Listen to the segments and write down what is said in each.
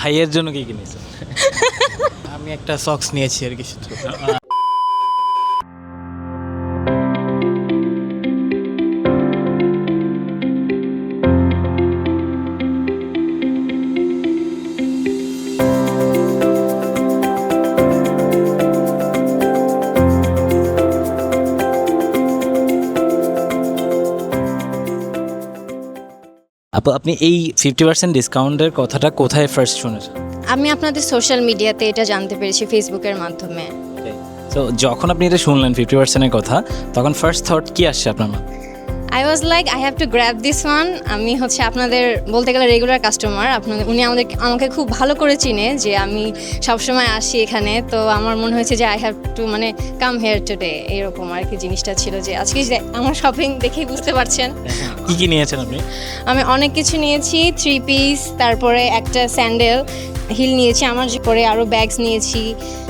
ভাইয়ের জন্য কি কিনেছেন? আমি একটা সক্স নিয়েছি আর কি শুধু। আপু আপনি এই 50% ডিসকাউন্টের কথাটা কোথায় ফার্স্ট শুনেছেন? আমি আপনাদের সোশ্যাল মিডিয়াতে এটা জানতে পেরেছি ফেসবুকের মাধ্যমে। তো যখন আপনি এটা শুনলেন 50%-এর কথা, তখন ফার্স্ট থট কি আসছে আপনার মাথায়? I was like I have to grab this one. আমি হচ্ছে আপনাদের বলতে গেলে রেগুলার কাস্টমার। উনি আমাকে খুব ভালো করে চিনে যে আমি সবসময় আসি এখানে, তো আমার মনে হয়েছে যে আই হ্যাভ টু মানে কাম হেয়ার টুডে, এরকম আর কি জিনিসটা ছিল। যে আজকে যে আমার শপিং দেখেই বুঝতে পারছেন কি কি নিয়েছেন আপনি? আমি অনেক কিছু নিয়েছি, 3 পিস, তারপরে একটা স্যান্ডেল হিল নিয়েছি, আমার পরে আরও ব্যাগস নিয়েছি,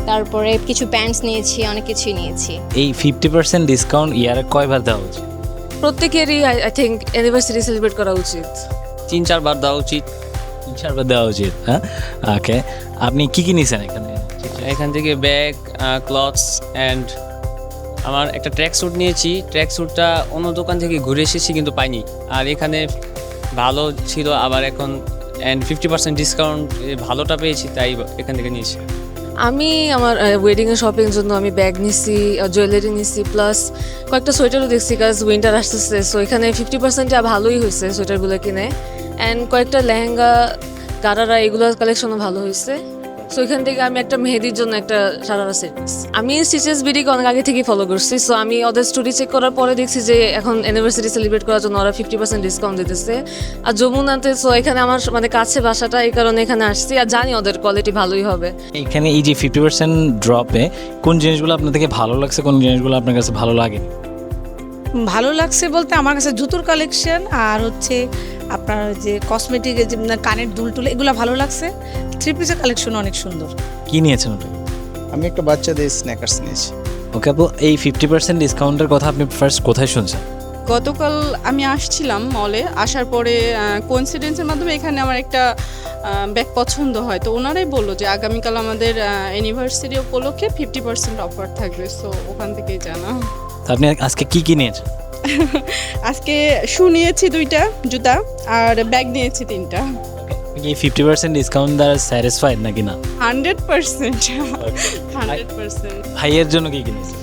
তারপরে কিছু প্যান্টস নিয়েছি, অনেক কিছুই নিয়েছি। এই 50% ডিসকাউন্ট ইয়ারে কয়বার দেওয়া উচিত? প্রত্যেকেরই আই থিঙ্ক অ্যানিভার্সারি সেলিব্রেট করা উচিত। 3-4 বার দেওয়া উচিত। 3-4 বার দেওয়া উচিত, হ্যাঁ। ওকে, আপনি কি কি নিয়েছেন এখানে? এখান থেকে ব্যাগ, ক্লথস অ্যান্ড আমার একটা ট্র্যাক স্যুট নিয়েছি। ট্র্যাক স্যুটটা অন্য দোকান থেকে ঘুরে এসেছি কিন্তু পাইনি, আর এখানে ভালো ছিল আবার এখন, অ্যান্ড 50% ডিসকাউন্ট ভালোটা পেয়েছি, তাই এখান থেকে নিয়েছি। আমি আমার ওয়েডিংয়ের শপিং জন্য আমি ব্যাগ নিছি, জুয়েলারি নিছি, প্লাস কয়েকটা সোয়েটারও দেখছি, কাজ উইন্টার আসতেছে। সো এখানে 50% ভালোই হয়েছে সোয়েটারগুলো কিনে, অ্যান্ড কয়েকটা লেহেঙ্গা, গারারা, এগুলোর কালেকশনও ভালো হয়েছে। সো এখান থেকে আমি একটা মেহেদির জন্য একটা সারারা সেট নিচ্ছি। আমি স্টিচেস বিডিকে অনেক আগে থেকেই ফলো করছি। সো আমি ওদের স্টোরি চেক করার পরে দেখছি যে এখন অ্যানিভার্সারি সেলিব্রেট করার জন্য ওরা 50% ডিসকাউন্ট দিতেছে। আর যমুনাতে, সো এখানে আমার মানে কাছে বাসাটা, এই কারণে এখানে আসছি, আর জানি ওদের কোয়ালিটি ভালোই হবে। এখানে এই যে 50% ড্রপে কোন জিনিসগুলো আপনার থেকে ভালো লাগছে, কোন জিনিসগুলো আপনার কাছে ভালো লাগে? ভালো লাগছে বলতে আমার কাছে জুতোর কালেকশন আর হচ্ছে আপনার যে কসমেটিকের যে কানের দুল টুল এগুলো ভালো লাগছে। 3 পিসের কালেকশন অনেক সুন্দর। কি নিয়েছেন ওটা? আমি একটা বাচ্চাদের স্ন্যাকার্স নিয়েছি। ওকে আপু, এই 50% ডিসকাউন্টের কথা আপনি ফার্স্ট কোথায় শুনছেন? গতকাল আমি আসছিলাম মলে, আসার পরে কোইন্সিডেন্সের মাধ্যমে এখানে আমার একটা ব্যাগ পছন্দ হয়, তো ওনারাই বললো যে আগামীকাল আমাদের অ্যানিভার্সারি উপলক্ষে 50% অফার থাকবে। সো ওখান থেকেই জানা। তো আপনি আজকে কি কি নিয়েছেন? আজকে শু নিয়েছি 2টা জুতা, আর ব্যাগ নিয়েছি 3টা। এই 50% ডিসকাউন্ট দ্বারা স্যাটিসফাইড নাকি না? 100%। 100%। ভাইয়ের জন্য কি কিনেছেন?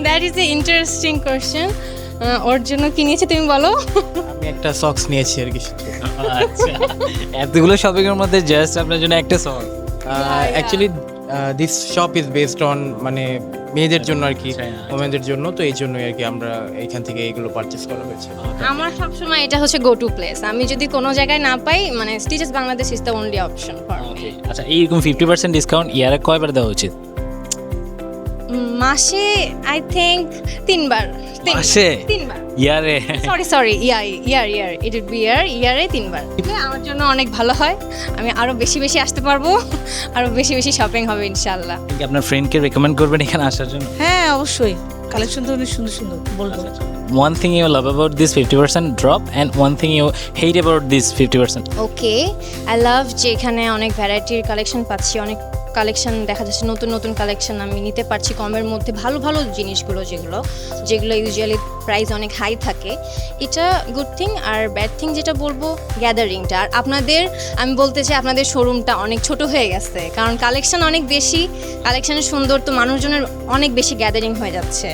That is a interesting question. ওর জন্য কি নিয়েছি তুমি বলো? আমি একটা সক্স নিয়েছি আর কি শুধু। আচ্ছা, এতগুলো শপিং এর মধ্যে জাস্ট আপনার জন্য একটা song? Actually this shop is based on মানে মেয়েদের জন্য আর কি, আচ্ছা। ওমেনদের জন্য, তো এই জন্যই আর কি আমরা এখান থেকে এগুলো পারচেস করা হয়েছে। আমার সবসময় এটা হচ্ছে গো টু প্লেস। আমি যদি কোনো জায়গায় না পাই, মানে stitches Bangladesh is the only option for me. আচ্ছা, এইরকম 50% ডিসকাউন্ট ইয়ারে কয়বার দেওয়া উচিত? মাসে আই থিঙ্ক 3 বার। মাসে? 3 বার। ইয়ারে? Sorry year it would be ইয়ারে 3 বার। আমার জন্য অনেক ভালো হয়, আমি আরো বেশি বেশি আসতে পারবো, আরো বেশি বেশি শপিং হবে ইনশাআল্লাহ। আপনি কি আপনার ফ্রেন্ডকে রেকমেন্ড করবেন এখানে আসার জন্য? হ্যাঁ অবশ্যই, কালেকশন তো অনেক সুন্দর সুন্দর বলবো। One thing you love about this 50% drop and one thing you hate about this 50%. Okay, I love যে এখানে অনেক ভ্যারাইটির কালেকশন পাচ্ছি, অনেক কালেকশন দেখা যাচ্ছে, নতুন নতুন কালেকশন আমি নিতে পারছি কমের মধ্যে, ভালো ভালো জিনিসগুলো যেগুলো ইউজুয়ালি প্রাইস অনেক হাই থাকে, এটা গুড থিং। আর ব্যাড থিং যেটা বলবো, গ্যাদারিংটা। আর আমি বলতে চাই আপনাদের শোরুমটা অনেক ছোট হয়ে গেছে, কারণ কালেকশন অনেক বেশি, কালেকশনের সুন্দর, তো মানুষজনের অনেক বেশি গ্যাদারিং হয়ে যাচ্ছে।